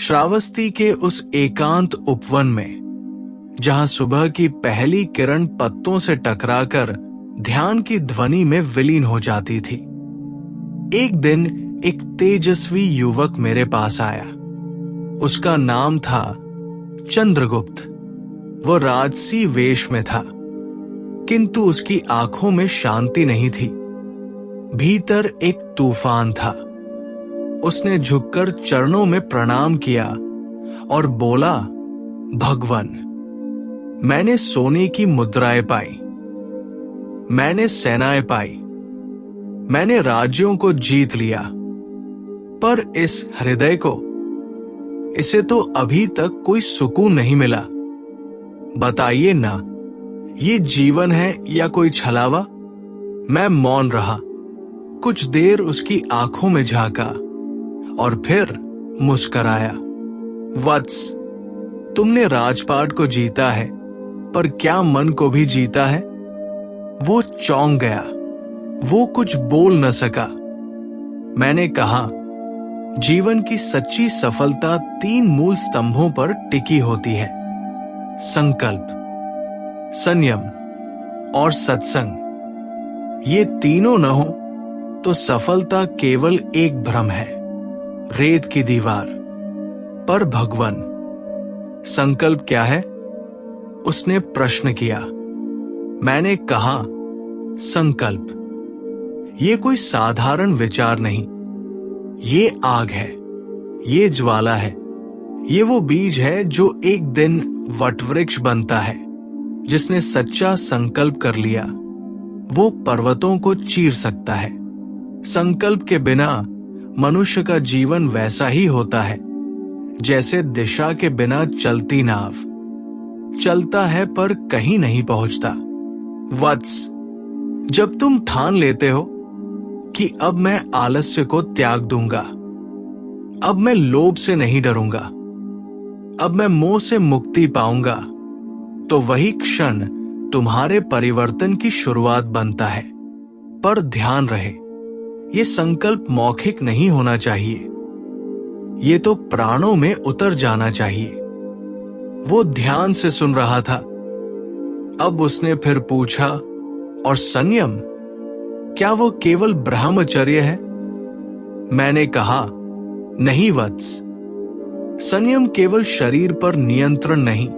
श्रावस्ती के उस एकांत उपवन में, जहां सुबह की पहली किरण पत्तों से टकराकर ध्यान की ध्वनि में विलीन हो जाती थी, एक दिन एक तेजस्वी युवक मेरे पास आया। उसका नाम था चंद्रगुप्त। वो राजसी वेश में था, किंतु उसकी आंखों में शांति नहीं थी। भीतर एक तूफान था। उसने झुककर चरणों में प्रणाम किया और बोला, भगवन, मैंने सोने की मुद्राएं पाई, मैंने सेनाएं पाई, मैंने राज्यों को जीत लिया, पर इस हृदय को, इसे तो अभी तक कोई सुकून नहीं मिला। बताइए ना, ये जीवन है या कोई छलावा? मैं मौन रहा। कुछ देर उसकी आंखों में झांका और फिर मुस्कराया। वत्स, तुमने राजपाट को जीता है, पर क्या मन को भी जीता है? वो चौंक गया। वो कुछ बोल न सका। मैंने कहा, जीवन की सच्ची सफलता 3 मूल स्तंभों पर टिकी होती है: संकल्प, संयम और सत्संग। ये तीनों न हो तो सफलता केवल एक भ्रम है, रेत की दीवार। पर भगवन, संकल्प क्या है? उसने प्रश्न किया। मैंने कहा, संकल्प ये कोई साधारण विचार नहीं, ये आग है, ये ज्वाला है, ये वो बीज है जो एक दिन वटवृक्ष बनता है। जिसने सच्चा संकल्प कर लिया, वो पर्वतों को चीर सकता है। संकल्प के बिना मनुष्य का जीवन वैसा ही होता है जैसे दिशा के बिना चलती नाव। चलता है पर कहीं नहीं पहुंचता। वत्स, जब तुम ठान लेते हो कि अब मैं आलस्य को त्याग दूंगा, अब मैं लोभ से नहीं डरूंगा, अब मैं मोह से मुक्ति पाऊंगा, तो वही क्षण तुम्हारे परिवर्तन की शुरुआत बनता है। पर ध्यान रहे, ये संकल्प मौखिक नहीं होना चाहिए, ये तो प्राणों में उतर जाना चाहिए। वो ध्यान से सुन रहा था। अब उसने फिर पूछा, और संयम, क्या वो केवल ब्रह्मचर्य है? मैंने कहा, नहीं वत्स, संयम केवल शरीर पर नियंत्रण नहीं,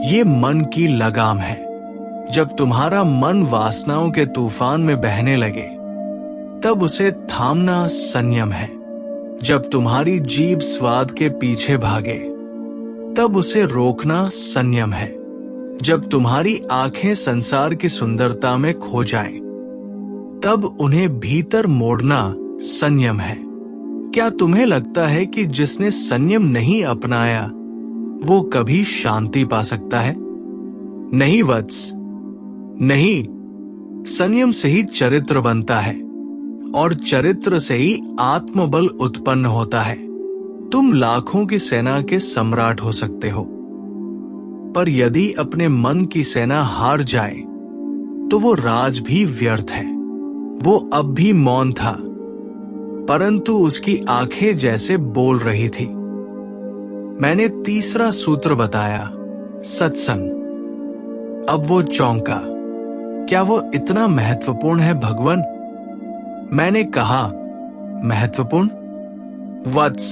ये मन की लगाम है। जब तुम्हारा मन वासनाओं के तूफान में बहने लगे, तब उसे थामना संयम है। जब तुम्हारी जीभ स्वाद के पीछे भागे, तब उसे रोकना संयम है। जब तुम्हारी आंखें संसार की सुंदरता में खो जाएं, तब उन्हें भीतर मोड़ना संयम है। क्या तुम्हें लगता है कि जिसने संयम नहीं अपनाया वो कभी शांति पा सकता है? नहीं वत्स, नहीं। संयम से ही चरित्र बनता है और चरित्र से ही आत्मबल उत्पन्न होता है। तुम लाखों की सेना के सम्राट हो सकते हो, पर यदि अपने मन की सेना हार जाए तो वो राज भी व्यर्थ है। वो अब भी मौन था, परंतु उसकी आंखें जैसे बोल रही थी। मैंने तीसरा सूत्र बताया, सत्संग। अब वो चौंका। क्या वो इतना महत्वपूर्ण है भगवन? मैंने कहा, महत्वपूर्ण? वत्स,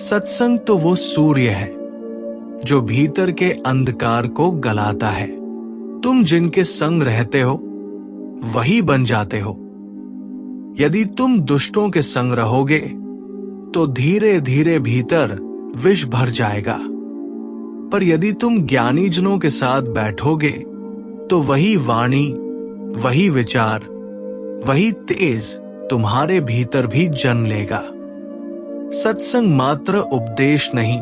सत्संग तो वो सूर्य है जो भीतर के अंधकार को गलाता है। तुम जिनके संग रहते हो वही बन जाते हो। यदि तुम दुष्टों के संग रहोगे तो धीरे धीरे भीतर विष भर जाएगा, पर यदि तुम ज्ञानी जनों के साथ बैठोगे तो वही वाणी, वही विचार, वही तेज तुम्हारे भीतर भी जन्म लेगा। सत्संग मात्र उपदेश नहीं,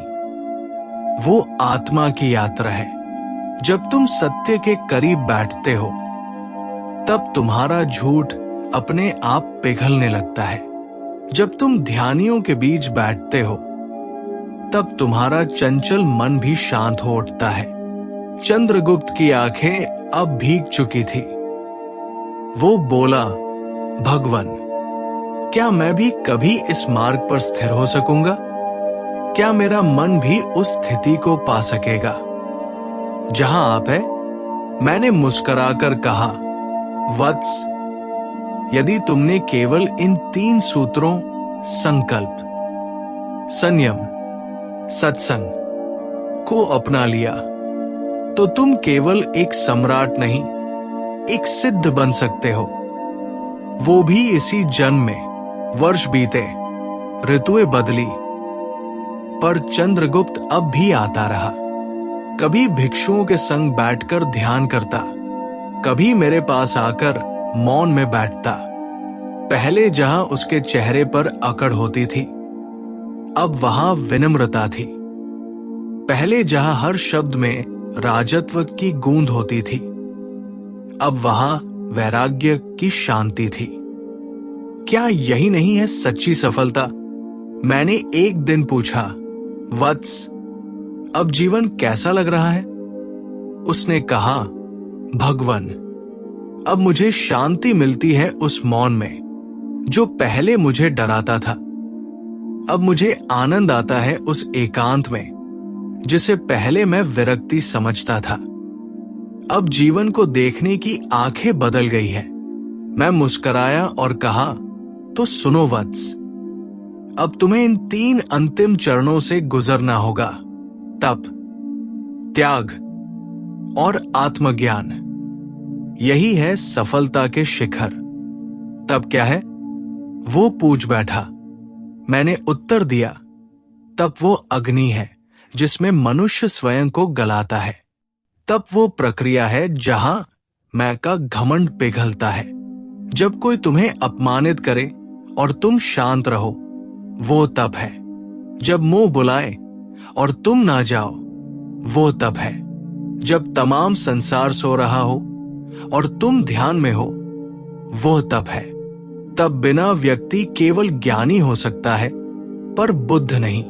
वो आत्मा की यात्रा है। जब तुम सत्य के करीब बैठते हो, तब तुम्हारा झूठ अपने आप पिघलने लगता है। जब तुम ध्यानियों के बीच बैठते हो, तब तुम्हारा चंचल मन भी शांत हो उठता है। चंद्रगुप्त की आंखें अब भीग चुकी थी। वो बोला, भगवन, क्या मैं भी कभी इस मार्ग पर स्थिर हो सकूंगा? क्या मेरा मन भी उस स्थिति को पा सकेगा जहां आप है? मैंने मुस्कुराकर कहा, वत्स, यदि तुमने केवल इन 3 सूत्रों संकल्प, संयम, सत्संग को अपना लिया तो तुम केवल एक सम्राट नहीं, एक सिद्ध बन सकते हो। वो भी इसी जन्म में। वर्ष बीते, ऋतुएं बदली, पर चंद्रगुप्त अब भी आता रहा। कभी भिक्षुओं के संग बैठकर ध्यान करता, कभी मेरे पास आकर मौन में बैठता। पहले जहां उसके चेहरे पर अकड़ होती थी, अब वहां विनम्रता थी। पहले जहां हर शब्द में राजत्व की गूंज होती थी, अब वहां वैराग्य की शांति थी। क्या यही नहीं है सच्ची सफलता? मैंने एक दिन पूछा, वत्स, अब जीवन कैसा लग रहा है? उसने कहा, भगवन, अब मुझे शांति मिलती है उस मौन में जो पहले मुझे डराता था। अब मुझे आनंद आता है उस एकांत में जिसे पहले मैं विरक्ति समझता था। अब जीवन को देखने की आंखें बदल गई है। मैं मुस्कुराया और कहा, तो सुनो वत्स, अब तुम्हें इन 3 अंतिम चरणों से गुजरना होगा। तप, त्याग और आत्मज्ञान। यही है सफलता के शिखर। तब क्या है? वो पूछ बैठा। मैंने उत्तर दिया, तप वो अग्नि है जिसमें मनुष्य स्वयं को गलाता है। तप वो प्रक्रिया है जहां मैं का घमंड पिघलता है। जब कोई तुम्हें अपमानित करे और तुम शांत रहो, वो तप है। जब मुंह बुलाए और तुम ना जाओ, वो तप है। जब तमाम संसार सो रहा हो और तुम ध्यान में हो, वो तप है। तब बिना व्यक्ति केवल ज्ञानी हो सकता है पर बुद्ध नहीं।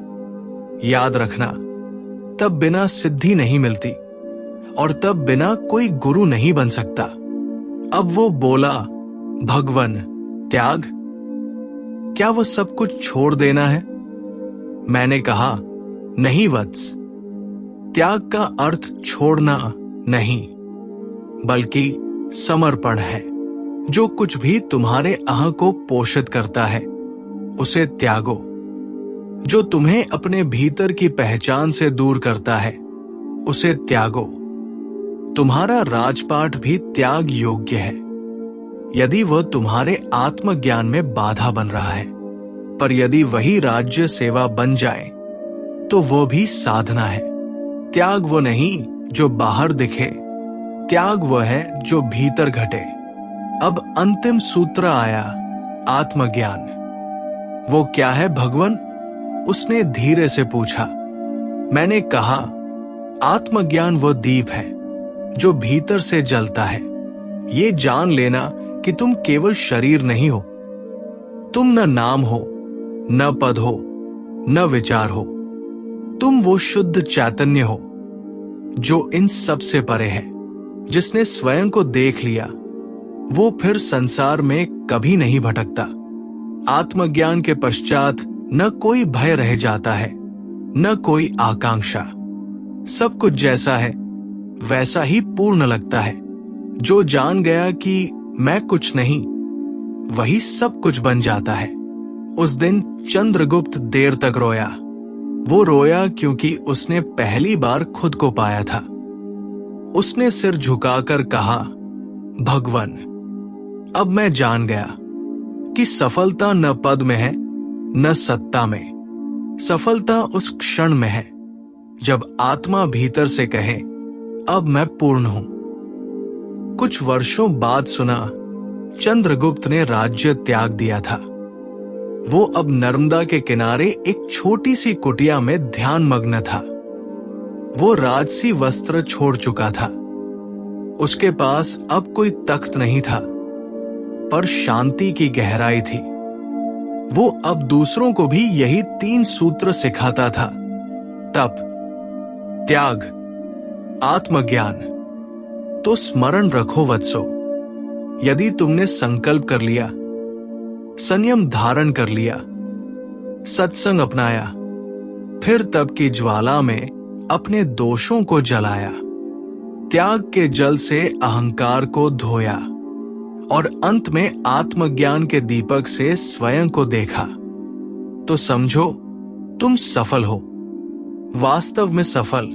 याद रखना, तब बिना सिद्धि नहीं मिलती और तब बिना कोई गुरु नहीं बन सकता। अब वो बोला, भगवन, त्याग, क्या वो सब कुछ छोड़ देना है? मैंने कहा, नहीं वत्स, त्याग का अर्थ छोड़ना नहीं बल्कि समर्पण है। जो कुछ भी तुम्हारे अहं को पोषित करता है उसे त्यागो। जो तुम्हें अपने भीतर की पहचान से दूर करता है उसे त्यागो। तुम्हारा राजपाट भी त्याग योग्य है यदि वह तुम्हारे आत्मज्ञान में बाधा बन रहा है, पर यदि वही राज्य सेवा बन जाए तो वो भी साधना है। त्याग वो नहीं जो बाहर दिखे, त्याग वह है जो भीतर घटे। अब अंतिम सूत्र आया, आत्मज्ञान। वो क्या है भगवन? उसने धीरे से पूछा। मैंने कहा, आत्मज्ञान वो दीप है जो भीतर से जलता है। ये जान लेना कि तुम केवल शरीर नहीं हो। तुम न नाम हो, न पद हो, न विचार हो। तुम वो शुद्ध चैतन्य हो जो इन सब से परे है। जिसने स्वयं को देख लिया वो फिर संसार में कभी नहीं भटकता। आत्मज्ञान के पश्चात न कोई भय रह जाता है, न कोई आकांक्षा। सब कुछ जैसा है वैसा ही पूर्ण लगता है। जो जान गया कि मैं कुछ नहीं, वही सब कुछ बन जाता है। उस दिन चंद्रगुप्त देर तक रोया। वो रोया क्योंकि उसने पहली बार खुद को पाया था। उसने सिर झुकाकर कहा, भगवन, अब मैं जान गया कि सफलता न पद में है न सत्ता में। सफलता उस क्षण में है जब आत्मा भीतर से कहे, अब मैं पूर्ण हूं। कुछ वर्षों बाद सुना, चंद्रगुप्त ने राज्य त्याग दिया था। वो अब नर्मदा के किनारे एक छोटी सी कुटिया में ध्यान मग्न था। वो राजसी वस्त्र छोड़ चुका था। उसके पास अब कोई तख्त नहीं था, पर शांति की गहराई थी। वो अब दूसरों को भी यही 3 सूत्र सिखाता था, तप, त्याग, आत्मज्ञान। तो स्मरण रखो वत्सो, यदि तुमने संकल्प कर लिया, संयम धारण कर लिया, सत्संग अपनाया, फिर तप की ज्वाला में अपने दोषों को जलाया, त्याग के जल से अहंकार को धोया और अंत में आत्मज्ञान के दीपक से स्वयं को देखा, तो समझो तुम सफल हो, वास्तव में सफल।